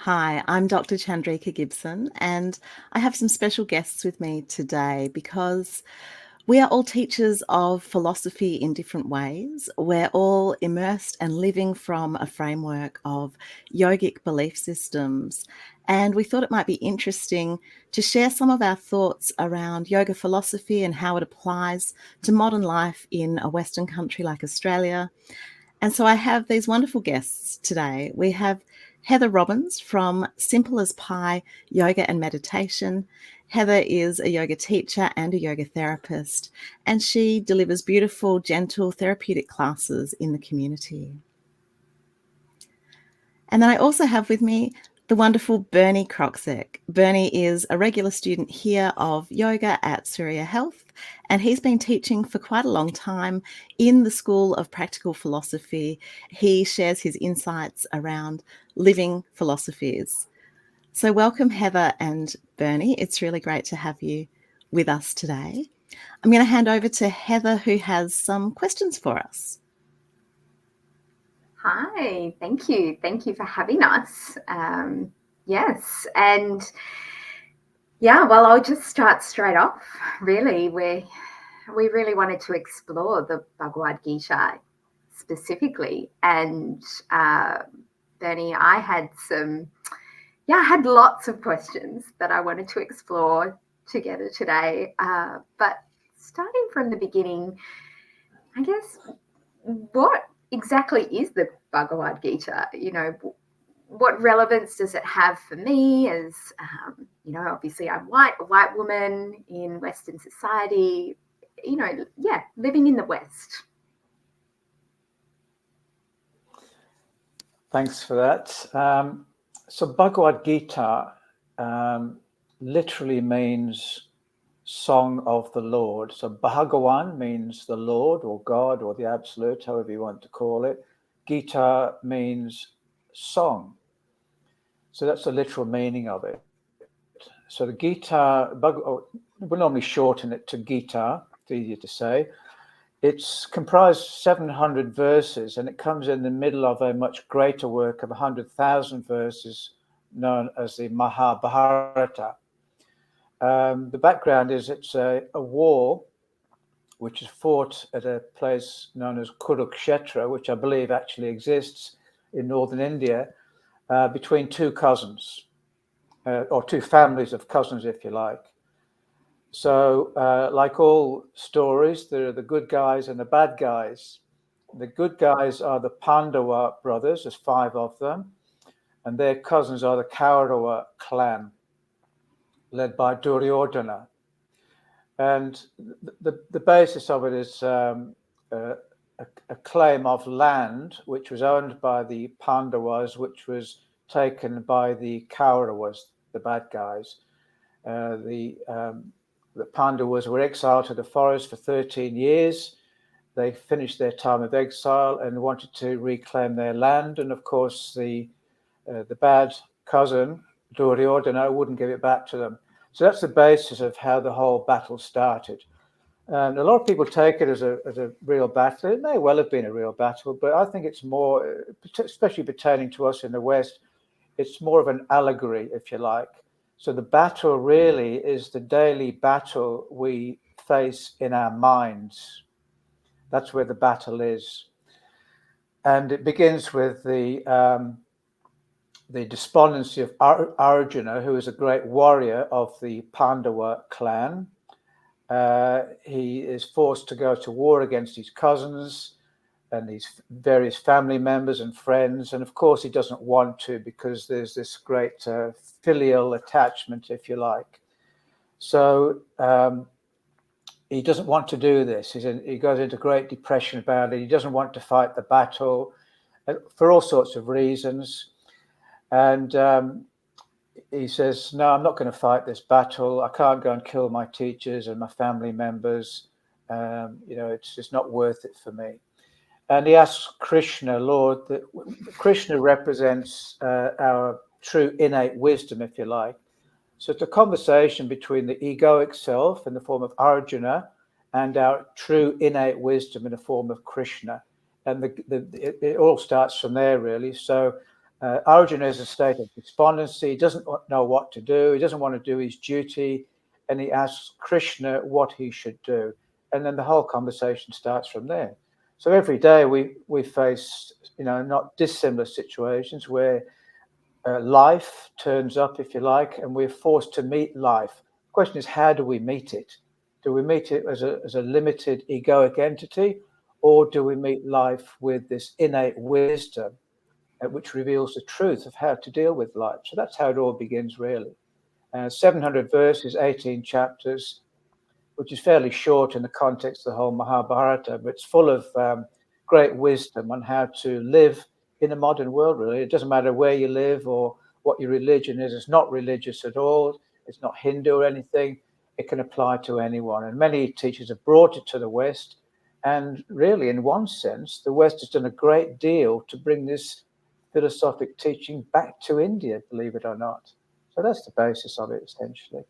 Hi, I'm Dr. Chandrika Gibson, and I have some special guests with me today because we are all teachers of philosophy in different ways. We're all immersed and living from a framework of yogic belief systems. And we thought it might be interesting to share some of our thoughts around yoga philosophy and how it applies to modern life in a Western country like Australia. And so I have these wonderful guests today. We have Heather Robbins from Simple as Pie Yoga and Meditation. Heather is a yoga teacher and a yoga therapist, and she delivers beautiful, gentle, therapeutic classes in the community. And then I also have with me the wonderful Bernie Kroczek. Bernie is a regular student here of yoga at Surya Health, and he's been teaching for quite a long time in the School of Practical Philosophy. He shares his insights around living philosophies. So welcome, Heather and Bernie. It's really great to have you with us today. I'm going to hand over to Heather, who has some questions for us. Hi, thank you. Thank you for having us. Yes, and well, I'll just start straight off. Really, we really wanted to explore the Bhagavad-Gita specifically, and Bernie, I had lots of questions that I wanted to explore together today. But starting from the beginning, I guess, what exactly is the Bhagavad-Gita? What relevance does it have for me as, obviously I'm a white woman in Western society, living in the West. Thanks for that. So Bhagavad-Gita literally means Song of the Lord. So Bhagavan means the Lord or God or the Absolute, however you want to call it. Gita means song. So that's the literal meaning of it. So the Gita, we normally shorten it to Gita, it's easier to say. It's comprised 700 verses, and it comes in the middle of a much greater work of 100,000 verses known as the Mahabharata. The background is it's a war which is fought at a place known as Kurukshetra, which I believe actually exists in northern India, between two cousins, or two families of cousins, if you like. So, like all stories, there are the good guys and the bad guys. The good guys are the Pandava brothers, there's 5 of them, and their cousins are the Kaurava clan, led by Duryodhana. And the basis of it is a claim of land which was owned by the Pandavas, which was taken by the Kauravas, the bad guys. The Pandavas were exiled to the forest for 13 years. They finished their time of exile and wanted to reclaim their land. And of course, the bad cousin, Duryodhana, wouldn't give it back to them. So that's the basis of how the whole battle started. And a lot of people take it as a real battle. It may well have been a real battle, but I think it's more, especially pertaining to us in the West, it's more of an allegory, if you like. So the battle really is the daily battle we face in our minds. That's where the battle is. And it begins with the despondency of Arjuna, who is a great warrior of the Pandava clan. He is forced to go to war against his cousins and his various family members and friends. And of course, he doesn't want to, because there's this great filial attachment, if you like. So he doesn't want to do this. He goes into great depression about it. He doesn't want to fight the battle for all sorts of reasons. And he says, no, I'm not going to fight this battle. I can't go and kill my teachers and my family members. It's just not worth it for me. And he asks Krishna, Lord, that Krishna represents our true innate wisdom, if you like. So it's a conversation between the egoic self in the form of Arjuna and our true innate wisdom in the form of Krishna. And it all starts from there, really. So Arjuna is a state of despondency. He doesn't know what to do. He doesn't want to do his duty. And he asks Krishna what he should do. And then the whole conversation starts from there. So every day we face, not dissimilar situations where life turns up, if you like, and we're forced to meet life. The question is, how do we meet it? Do we meet it as a limited egoic entity, or do we meet life with this innate wisdom which reveals the truth of how to deal with life? So that's how it all begins, really. 700 verses, 18 chapters, which is fairly short in the context of the whole Mahabharata, but it's full of great wisdom on how to live in a modern world, really. It doesn't matter where you live or what your religion is. It's not religious at all. It's not Hindu or anything. It can apply to anyone. And many teachers have brought it to the West. And really, in one sense, the West has done a great deal to bring this philosophic teaching back to India, believe it or not. So that's the basis of it, essentially.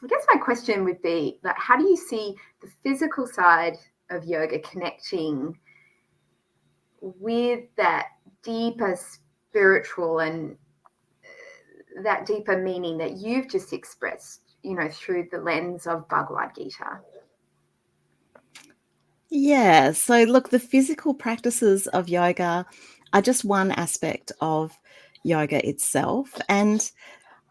I guess my question would be, like, how do you see the physical side of yoga connecting with that deeper spiritual and that deeper meaning that you've just expressed, through the lens of Bhagavad-Gita? Yeah, so look, the physical practices of yoga are just one aspect of yoga itself. And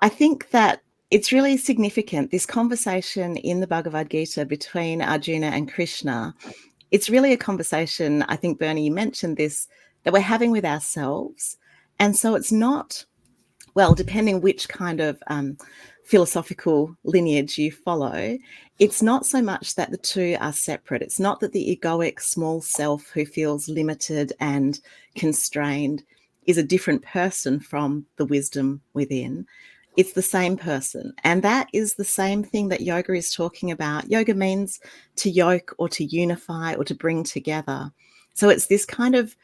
I think that it's really significant, this conversation in the Bhagavad-Gita between Arjuna and Krishna. It's really a conversation, I think, Bernie, you mentioned this, that we're having with ourselves. And so it's not, well, depending which kind of philosophical lineage you follow, it's not so much that the two are separate. It's not that the egoic small self who feels limited and constrained is a different person from the wisdom within. It's the same person. And that is the same thing that yoga is talking about. Yoga means to yoke or to unify or to bring together. So it's this kind of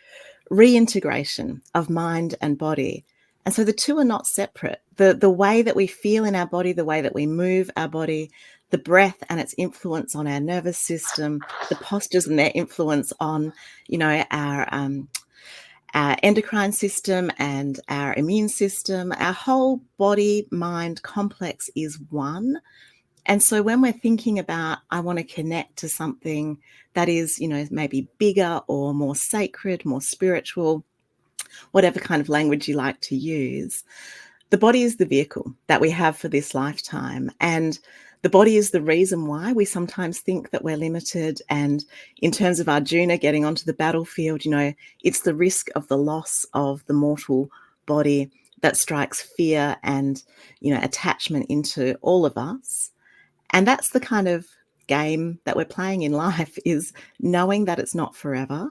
reintegration of mind and body. And so the two are not separate. The way that we feel in our body, the way that we move our body, the breath and its influence on our nervous system, the postures and their influence on, our endocrine system and our immune system, our whole body mind complex is one. And so when we're thinking about, I want to connect to something that is, maybe bigger or more sacred, more spiritual, whatever kind of language you like to use, the body is the vehicle that we have for this lifetime. And the body is the reason why we sometimes think that we're limited. And in terms of Arjuna getting onto the battlefield, it's the risk of the loss of the mortal body that strikes fear and, attachment into all of us. And that's the kind of game that we're playing in life, is knowing that it's not forever.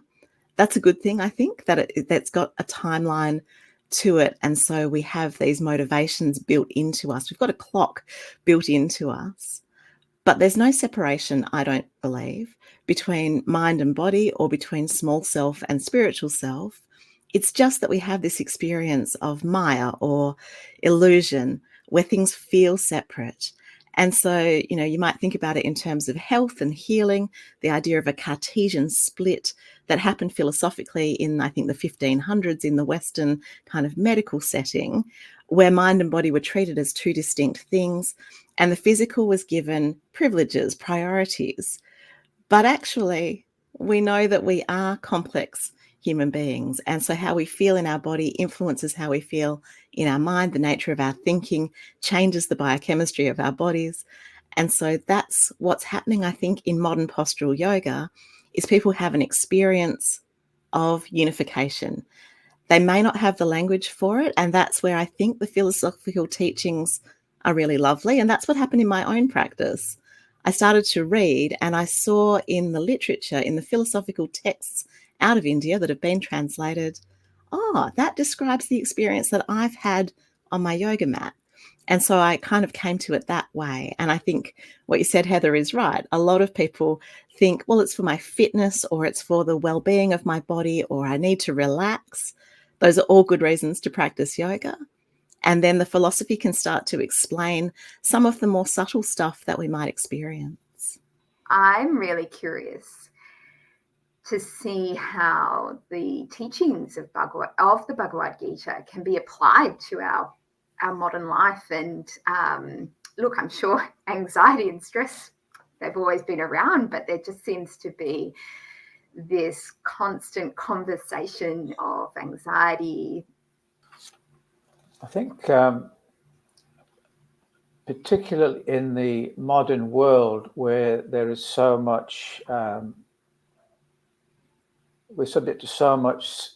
That's a good thing, I think, that's got a timeline to it. And so we have these motivations built into us. We've got a clock built into us. But there's no separation, I don't believe, between mind and body or between small self and spiritual self. It's just that we have this experience of Maya or illusion where things feel separate. And so, you might think about it in terms of health and healing, the idea of a Cartesian split that happened philosophically in, I think, the 1500s in the Western kind of medical setting, where mind and body were treated as two distinct things, and the physical was given privileges, priorities. But actually, we know that we are complex human beings. And so how we feel in our body influences how we feel in our mind. The nature of our thinking changes the biochemistry of our bodies. And so that's what's happening, I think, in modern postural yoga, is people have an experience of unification. They may not have the language for it. And that's where I think the philosophical teachings are really lovely. And that's what happened in my own practice. I started to read and I saw in the literature, in the philosophical texts out of India that have been translated, that describes the experience that I've had on my yoga mat. And so I kind of came to it that way. And I think what you said, Heather, is right. A lot of people think, well, it's for my fitness or it's for the well-being of my body or I need to relax. Those are all good reasons to practice yoga. And then the philosophy can start to explain some of the more subtle stuff that we might experience. I'm really curious. to see how the teachings of the Bhagavad-Gita can be applied to our modern life. And look, I'm sure anxiety and stress, they've always been around, but there just seems to be this constant conversation of anxiety. I think particularly in the modern world where there is so much, we're subject to so much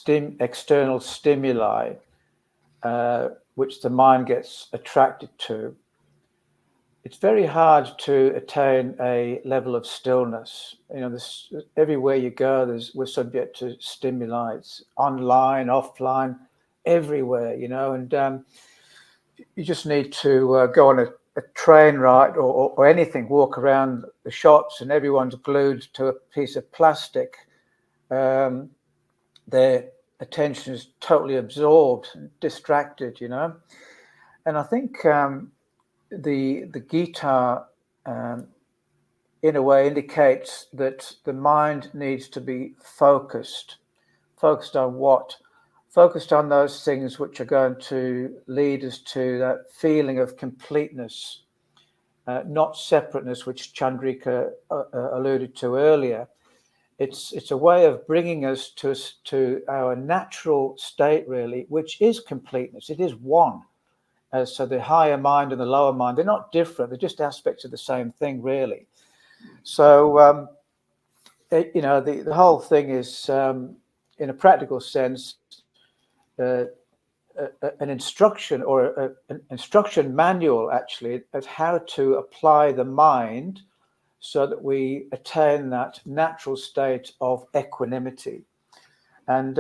external stimuli, which the mind gets attracted to, it's very hard to attain a level of stillness. You know, everywhere you go, we're subject to stimuli. It's online, offline, everywhere, you know, and you just need to go on a train ride or anything, walk around the shops and everyone's glued to a piece of plastic. Their attention is totally absorbed and distracted, you know. And I think the Gita in a way indicates that the mind needs to be focused on what? Focused on those things which are going to lead us to that feeling of completeness, not separateness, which Chandrika alluded to earlier. It's a way of bringing us to our natural state, really, which is completeness. It is one. So the higher mind and the lower mind, they're not different. They're just aspects of the same thing, really. So, you know, the whole thing is, in a practical sense, an instruction or an instruction manual, actually, of how to apply the mind so that we attain that natural state of equanimity. And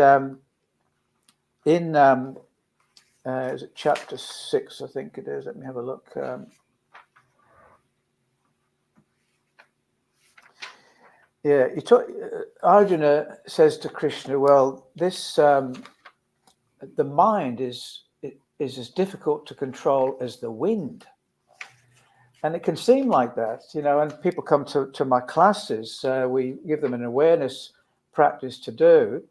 in is it chapter 6, I think it is. Let me have a look. Yeah, Arjuna says to Krishna, well, this the mind is as difficult to control as the wind. And it can seem like that, you know, and people come to my classes, we give them an awareness practice to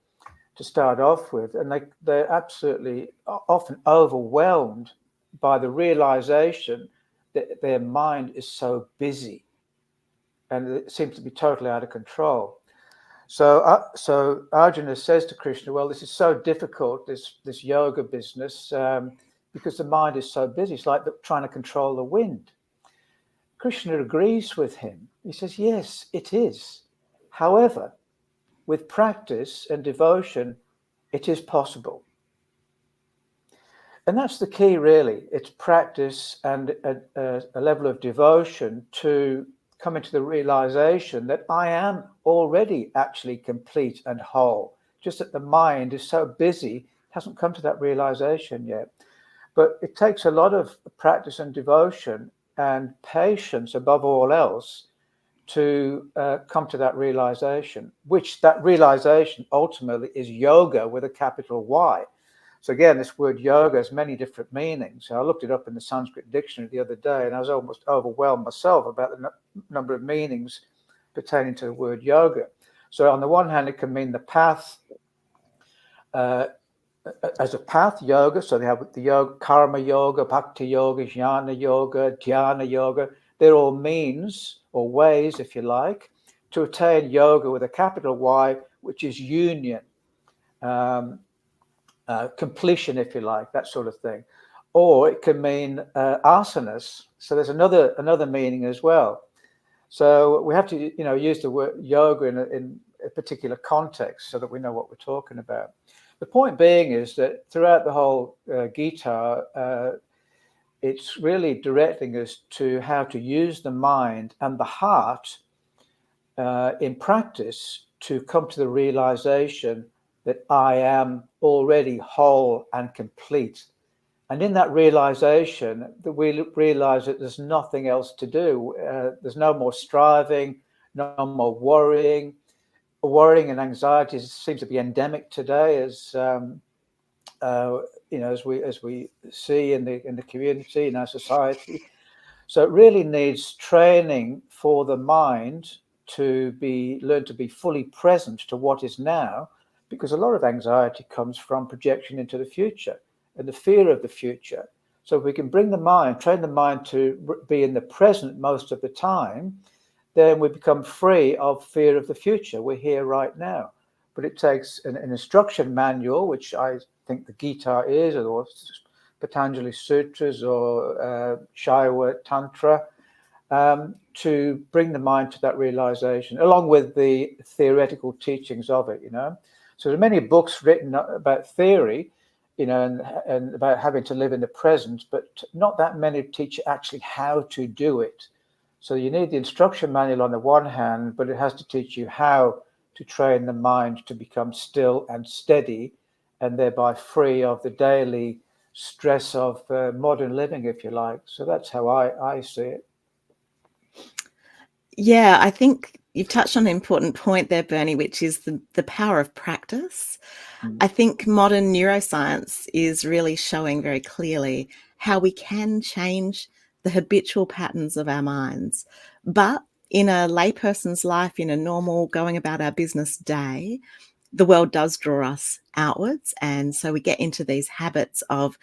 start off with, and they're absolutely often overwhelmed by the realization that their mind is so busy and it seems to be totally out of control. So Arjuna says to Krishna, well, this is so difficult, this yoga business, because the mind is so busy. It's like trying to control the wind. Krishna agrees with him. He says, yes, it is. However, with practice and devotion, it is possible. And that's the key, really. It's practice and a level of devotion to come into the realization that I am already actually complete and whole. Just that the mind is so busy, it hasn't come to that realization yet. But it takes a lot of practice and devotion and patience above all else to come to that realization, which that realization ultimately is yoga with a capital Y. So again, this word yoga has many different meanings. I looked it up in the Sanskrit dictionary the other day, and I was almost overwhelmed myself about the number of meanings pertaining to the word yoga. So on the one hand, it can mean the path, as a path, yoga. So they have the yoga, karma yoga, bhakti yoga, jnana yoga, dhyana yoga. They're all means or ways, if you like, to attain yoga with a capital Y, which is union, completion, if you like, that sort of thing. Or it can mean asanas. So there's another meaning as well. So we have to, you know, use the word yoga in a particular context so that we know what we're talking about. The point being is that throughout the whole Gita, it's really directing us to how to use the mind and the heart in practice to come to the realization that I am already whole and complete. And in that realization, that we realize that there's nothing else to do. There's no more striving, no more worrying. Worrying and anxiety seems to be endemic today, as you know, as we see in the community, in our society. So it really needs training for the mind to learn to be fully present to what is now, because a lot of anxiety comes from projection into the future and the fear of the future. So if we can train the mind to be in the present most of the time, then we become free of fear of the future. We're here right now. But it takes an instruction manual, which I think the Gita is, or Patanjali Sutras, or Shaiva Tantra, to bring the mind to that realization, along with the theoretical teachings of it, So there are many books written about theory, and about having to live in the present, but not that many teach actually how to do it. So you need the instruction manual on the one hand, but it has to teach you how to train the mind to become still and steady, and thereby free of the daily stress of modern living, if you like. So that's how I see it. Yeah, I think you've touched on an important point there, Bernie, which is the power of practice. I think modern neuroscience is really showing very clearly how we can change the habitual patterns of our minds. But in a layperson's life, in a normal going about our business day, the world does draw us outwards. And so we get into these habits of,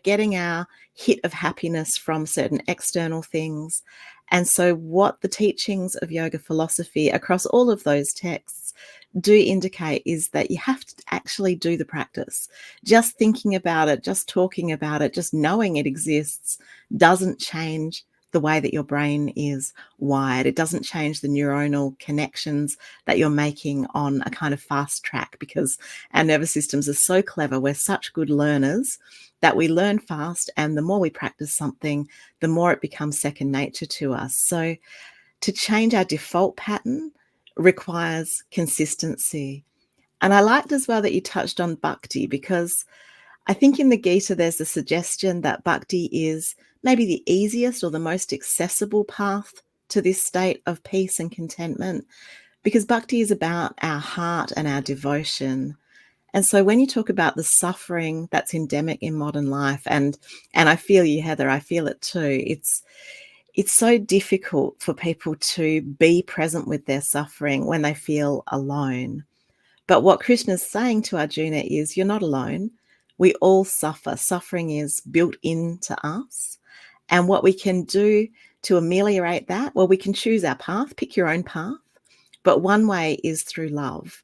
getting our hit of happiness from certain external things. And so what the teachings of yoga philosophy across all of those texts do indicate is that you have to actually do the practice. Just thinking about it, just talking about it, just knowing it exists doesn't change the way that your brain is wired. It doesn't change the neuronal connections that you're making on a kind of fast track, because our nervous systems are so clever. We're such good learners that we learn fast, and the more we practice something, the more it becomes second nature to us. So to change our default pattern requires consistency. And I liked as well that you touched on bhakti, because I think in the Gita there's a suggestion that bhakti is maybe the easiest or the most accessible path to this state of peace and contentment, because bhakti is about our heart and our devotion. And so when you talk about the suffering that's endemic in modern life, and I feel you, Heather, I feel it too, it's so difficult for people to be present with their suffering when they feel alone. But what Krishna's saying to Arjuna is, you're not alone. We all suffer. Suffering is built into us. And what we can do to ameliorate that, well, we can choose our path, pick your own path. But one way is through love.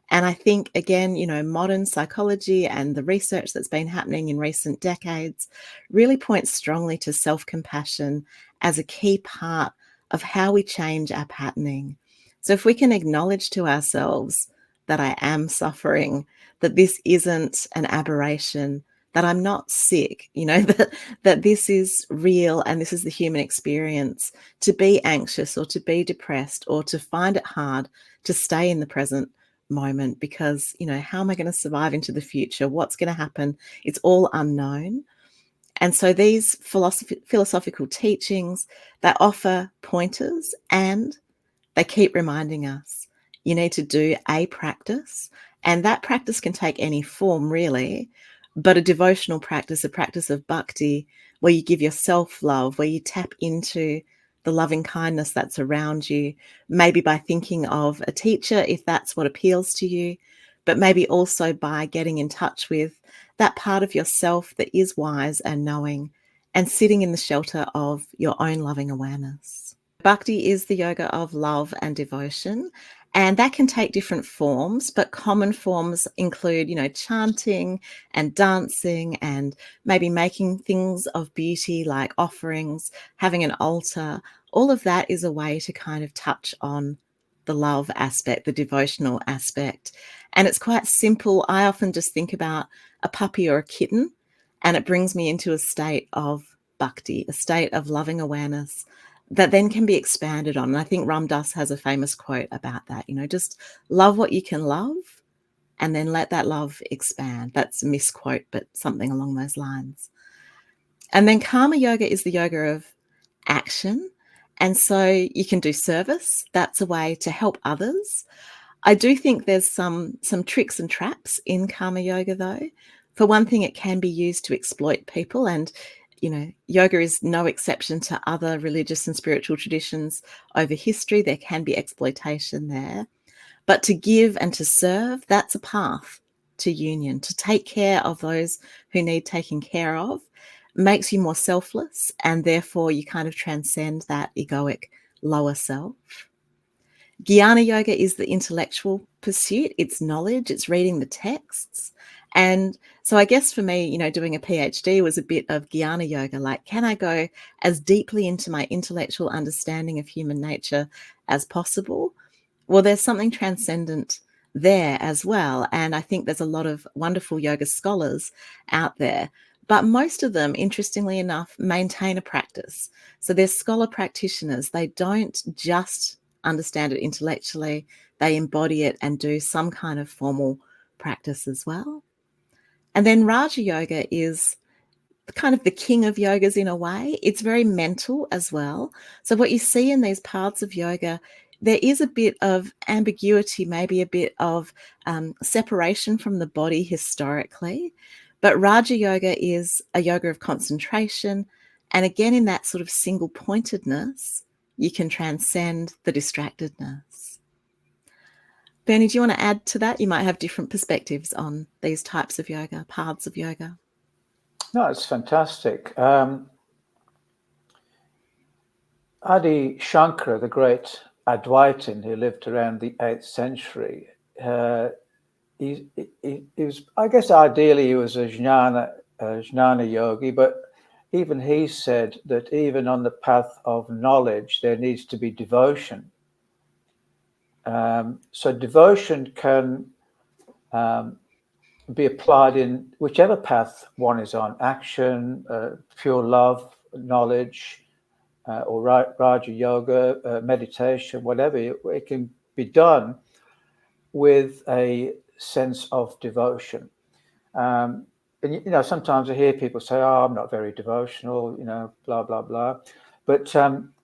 And I think, again, modern psychology and the research that's been happening in recent decades really points strongly to self-compassion as a key part of how we change our patterning. So if we can acknowledge to ourselves that I am suffering, that this isn't an aberration, that I'm not sick, that this is real and this is the human experience, to be anxious or to be depressed or to find it hard to stay in the present moment, because how am I going to survive into the future? What's going to happen? It's all unknown. And so these philosophical teachings, they offer pointers, and they keep reminding us you need to do a practice, and that practice can take any form really, but a devotional practice, a practice of bhakti, where you give yourself love, where you tap into the loving kindness that's around you, maybe by thinking of a teacher if that's what appeals to you, but maybe also by getting in touch with that part of yourself that is wise and knowing, and sitting in the shelter of your own loving awareness. Bhakti is the yoga of love and devotion, and that can take different forms, but common forms include, chanting and dancing, and maybe making things of beauty like offerings, having an altar. All of that is a way to kind of touch on the love aspect, the devotional aspect. And it's quite simple. I often just think about a puppy or a kitten, and it brings me into a state of bhakti, a state of loving awareness that then can be expanded on. And I think Ram Dass has a famous quote about that, just love what you can love and then let that love expand. That's a misquote, but something along those lines. And then karma yoga is the yoga of action. And so you can do service. That's a way to help others. I do think there's some tricks and traps in karma yoga, though. For one thing, it can be used to exploit people. And yoga is no exception to other religious and spiritual traditions over history. There can be exploitation there. But to give and to serve, that's a path to union. To take care of those who need taking care of makes you more selfless, and therefore you kind of transcend that egoic lower self. Jnana yoga is the intellectual pursuit. It's knowledge, it's reading the texts. And so I guess for me, doing a PhD was a bit of Jnana yoga. Like, can I go as deeply into my intellectual understanding of human nature as possible? Well, there's something transcendent there as well. And I think there's a lot of wonderful yoga scholars out there. But most of them, interestingly enough, maintain a practice. So they're scholar practitioners. They don't just understand it intellectually. They embody it and do some kind of formal practice as well. And then Raja Yoga is kind of the king of yogas in a way. It's very mental as well. So what you see in these paths of yoga, there is a bit of ambiguity, maybe a bit of separation from the body historically. But Raja Yoga is a yoga of concentration. And again, in that sort of single pointedness, you can transcend the distractedness. Bernie, do you want to add to that? You might have different perspectives on these types of yoga, paths of yoga. No, it's fantastic. Adi Shankara, the great Advaitin who lived around the 8th century, he was, I guess, ideally he was a jnana yogi, but even he said that even on the path of knowledge, there needs to be devotion. So devotion can be applied in whichever path one is on: action, pure love, knowledge, or Raja Yoga, meditation, whatever. It can be done with a sense of devotion. And sometimes I hear people say, "Oh, I'm not very devotional," blah blah blah. But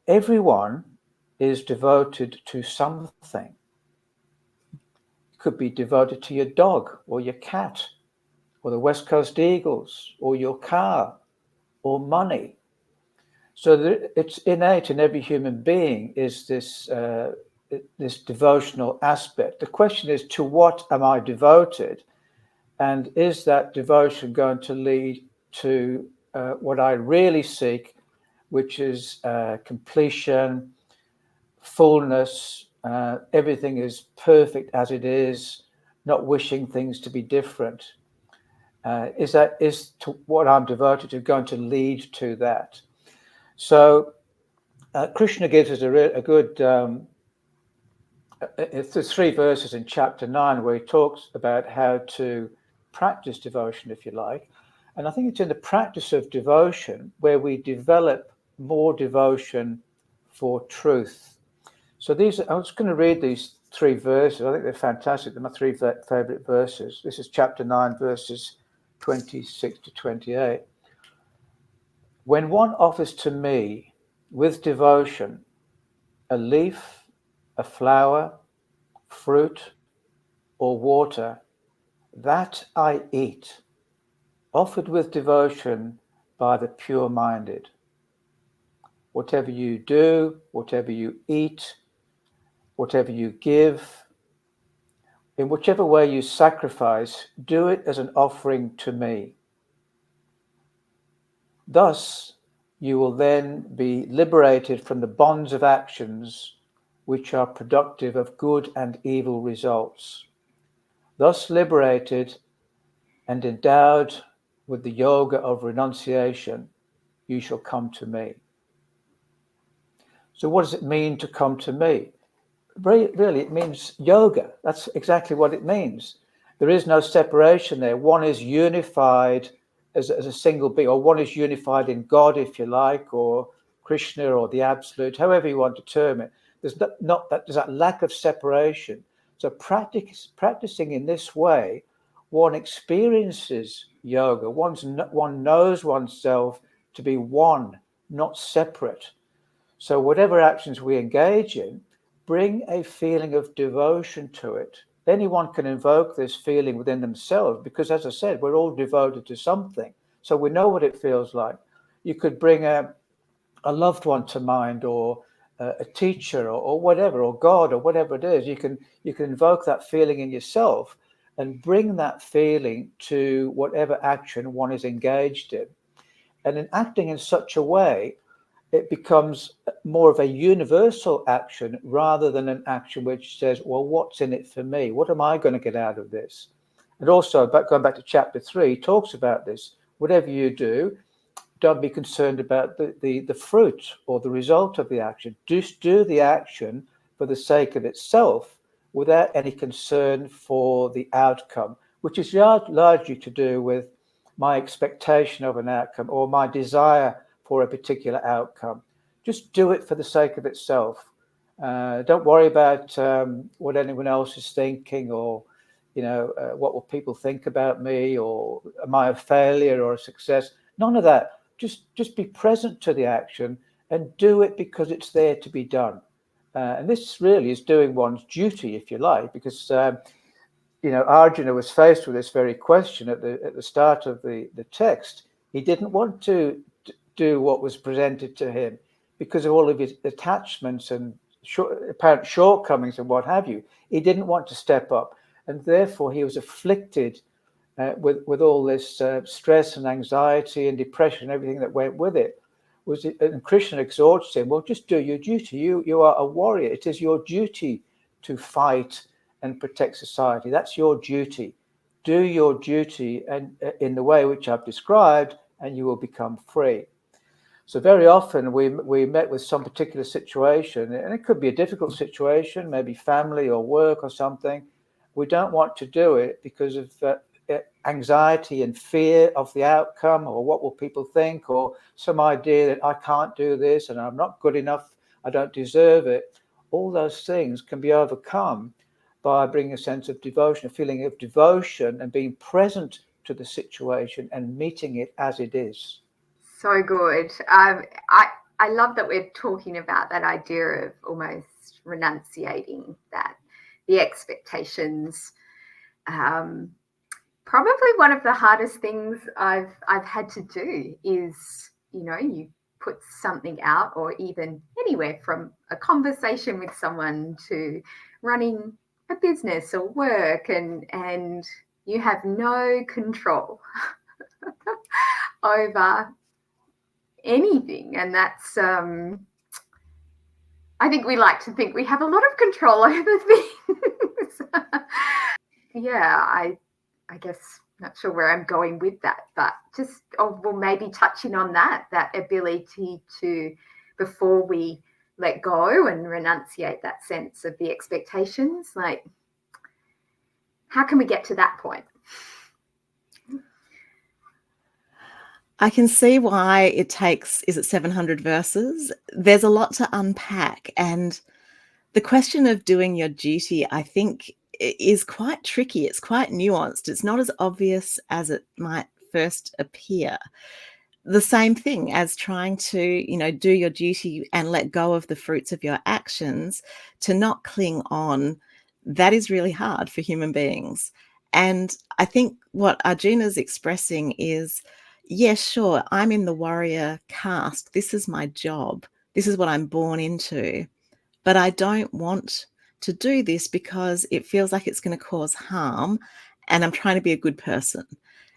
everyone is devoted to something. You could be devoted to your dog or your cat, or the West Coast Eagles, or your car, or money. So it's innate in every human being is this devotional aspect. The question is, to what am I devoted? And is that devotion going to lead to what I really seek, which is completion, fullness, everything is perfect as it is, not wishing things to be different? Is to what I'm devoted to going to lead to that? So Krishna gives us a good, there's 3 verses in chapter 9 where he talks about how to practice devotion, if you like. And I think it's in the practice of devotion where we develop more devotion for truth. So I'm just going to read these 3 verses. I think they're fantastic. They're my 3 favorite verses. This is chapter 9, verses 26 to 28. When one offers to me with devotion a leaf, a flower, fruit, or water, that I eat, offered with devotion by the pure-minded. Whatever you do, whatever you eat, whatever you give, in whichever way you sacrifice, do it as an offering to me. Thus, you will then be liberated from the bonds of actions which are productive of good and evil results. Thus liberated and endowed with the yoga of renunciation, you shall come to me. So what does it mean to come to me? Really, it means yoga. That's exactly what it means. There is no separation there. One is unified as a single being, or one is unified in God, if you like, or Krishna, or the Absolute, however you want to term it. There's that lack of separation. So practicing in this way, one experiences yoga. One knows oneself to be one, not separate. So whatever actions we engage in, bring a feeling of devotion to it. Anyone can invoke this feeling within themselves because, as I said, we're all devoted to something. So we know what it feels like. You could bring a loved one to mind, or a teacher, or whatever, or God, or whatever it is. You can invoke that feeling in yourself and bring that feeling to whatever action one is engaged in. And in acting in such a way, it becomes more of a universal action rather than an action which says, well, what's in it for me? What am I going to get out of this? And also, going back to chapter 3, talks about this. Whatever you do, don't be concerned about the fruit or the result of the action. Just do the action for the sake of itself without any concern for the outcome, which is largely to do with my expectation of an outcome or my desire for a particular outcome. Just do it for the sake of itself. Don't worry about what anyone else is thinking, or what will people think about me, or am I a failure or a success? None of that. Just be present to the action and do it because it's there to be done. And this really is doing one's duty, if you like, because Arjuna was faced with this very question at the start of the text. He didn't want to do what was presented to him because of all of his attachments and apparent shortcomings and what have you. He didn't want to step up, and therefore he was afflicted with all this stress and anxiety and depression and everything that went with it. And Krishna exhorts him, well, just do your duty. You are a warrior. It is your duty to fight and protect society. That's your duty. Do your duty and in the way which I've described, and you will become free. So very often we met with some particular situation, and it could be a difficult situation, maybe family or work or something. We don't want to do it because of anxiety and fear of the outcome, or what will people think, or some idea that I can't do this and I'm not good enough, I don't deserve it. All those things can be overcome by bringing a sense of devotion, a feeling of devotion, and being present to the situation and meeting it as it is. So good. I love that we're talking about that idea of almost renunciating that, the expectations. Probably one of the hardest things I've had to do is, you put something out, or even anywhere from a conversation with someone to running a business or work, and you have no control over anything. And that's I think we like to think we have a lot of control over things. I guess not sure where I'm going with that, but just maybe touching on that ability to, before we let go and renunciate that sense of the expectations, like, how can we get to that point? I can see why it takes, is it 700 verses? There's a lot to unpack. And the question of doing your duty, I think, is quite tricky. It's quite nuanced. It's not as obvious as it might first appear. The same thing as trying to, do your duty and let go of the fruits of your actions, to not cling on. That is really hard for human beings. And I think what Arjuna's expressing is, yes, sure, I'm in the warrior caste. This is my job. This is what I'm born into. But I don't want to do this because it feels like it's going to cause harm, and I'm trying to be a good person.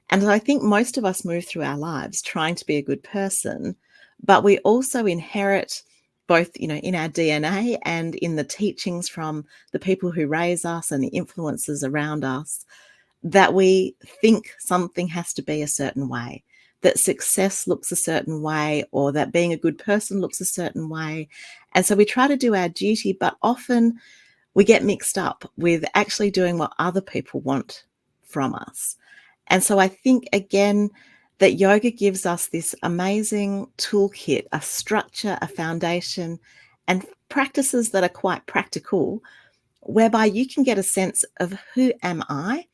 And I think most of us move through our lives trying to be a good person, but we also inherit both, in our DNA and in the teachings from the people who raise us and the influences around us, that we think something has to be a certain way, that success looks a certain way, or that being a good person looks a certain way. And so we try to do our duty, but often we get mixed up with actually doing what other people want from us. And so I think, again, that yoga gives us this amazing toolkit, a structure, a foundation, and practices that are quite practical, whereby you can get a sense of, who am I?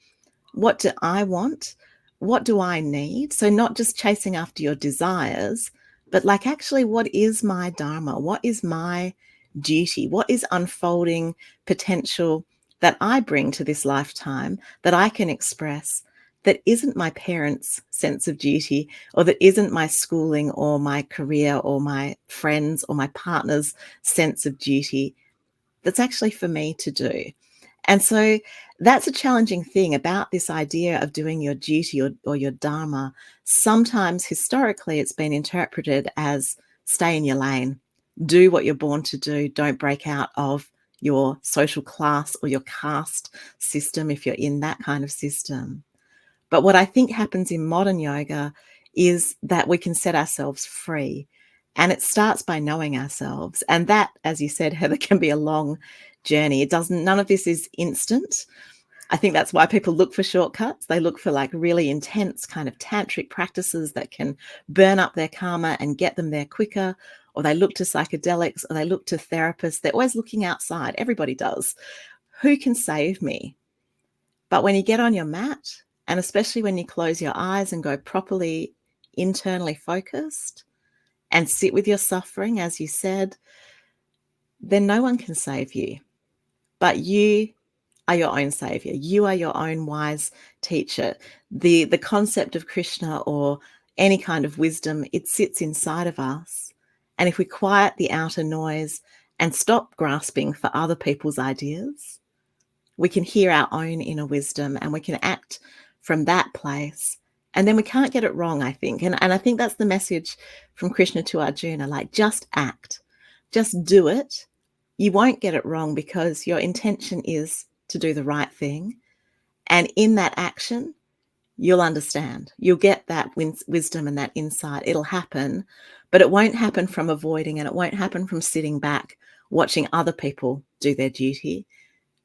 What do I want? What do I need? So not just chasing after your desires, but like, actually, what is my dharma? What is my duty? What is unfolding potential that I bring to this lifetime that I can express, that isn't my parents' sense of duty, or that isn't my schooling or my career or my friends or my partner's sense of duty, that's actually for me to do. And so that's a challenging thing about this idea of doing your duty or your dharma. Sometimes historically it's been interpreted as stay in your lane, do what you're born to do, don't break out of your social class or your caste system if you're in that kind of system. But what I think happens in modern yoga is that we can set ourselves free. And it starts by knowing ourselves. And that, as you said, Heather, can be a long journey. None of this is instant. I think that's why people look for shortcuts. They look for like really intense kind of tantric practices that can burn up their karma and get them there quicker. Or they look to psychedelics, or they look to therapists. They're always looking outside. Everybody does. Who can save me? But when you get on your mat, and especially when you close your eyes and go properly internally focused and sit with your suffering, as you said, then no one can save you. But you are your own savior. You are your own wise teacher. The concept of Krishna or any kind of wisdom, it sits inside of us. And if we quiet the outer noise and stop grasping for other people's ideas, we can hear our own inner wisdom and we can act from that place. And then we can't get it wrong, I think. And I think that's the message from Krishna to Arjuna, like just act, just do it. You won't get it wrong because your intention is to do the right thing. And in that action, you'll understand. You'll get that wisdom and that insight. It'll happen, but it won't happen from avoiding, and it won't happen from sitting back watching other people do their duty.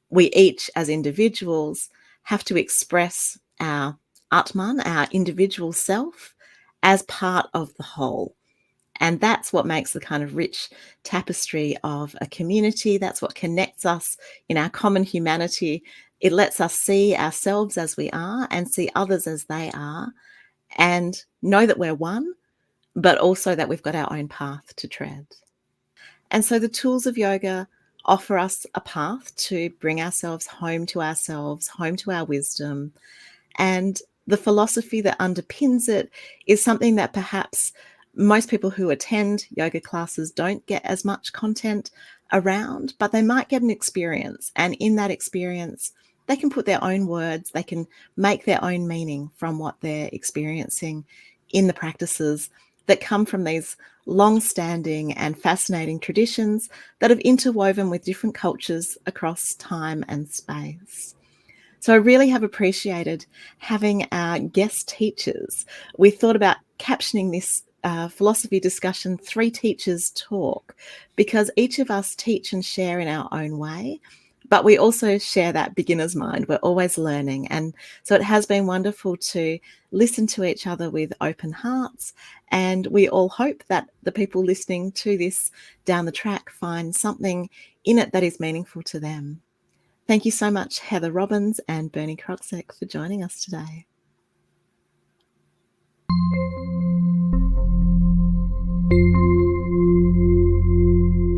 We each, as individuals, have to express our Atman, our individual self, as part of the whole. And that's what makes the kind of rich tapestry of a community. That's what connects us in our common humanity. It lets us see ourselves as we are and see others as they are, and know that we're one, but also that we've got our own path to tread. And so the tools of yoga offer us a path to bring ourselves, home to our wisdom. And the philosophy that underpins it is something that perhaps most people who attend yoga classes don't get as much content around, but they might get an experience. And in that experience, they can put their own words, they can make their own meaning from what they're experiencing in the practices that come from these long-standing and fascinating traditions that have interwoven with different cultures across time and space. So I really have appreciated having our guest teachers. We thought about captioning this philosophy discussion 3 teachers talk, because each of us teach and share in our own way, but we also share that beginner's mind. We're always learning. And so it has been wonderful to listen to each other with open hearts. And we all hope that the people listening to this down the track find something in it that is meaningful to them. Thank you so much, Heather Robbins and Bernie Kroczek, for joining us today.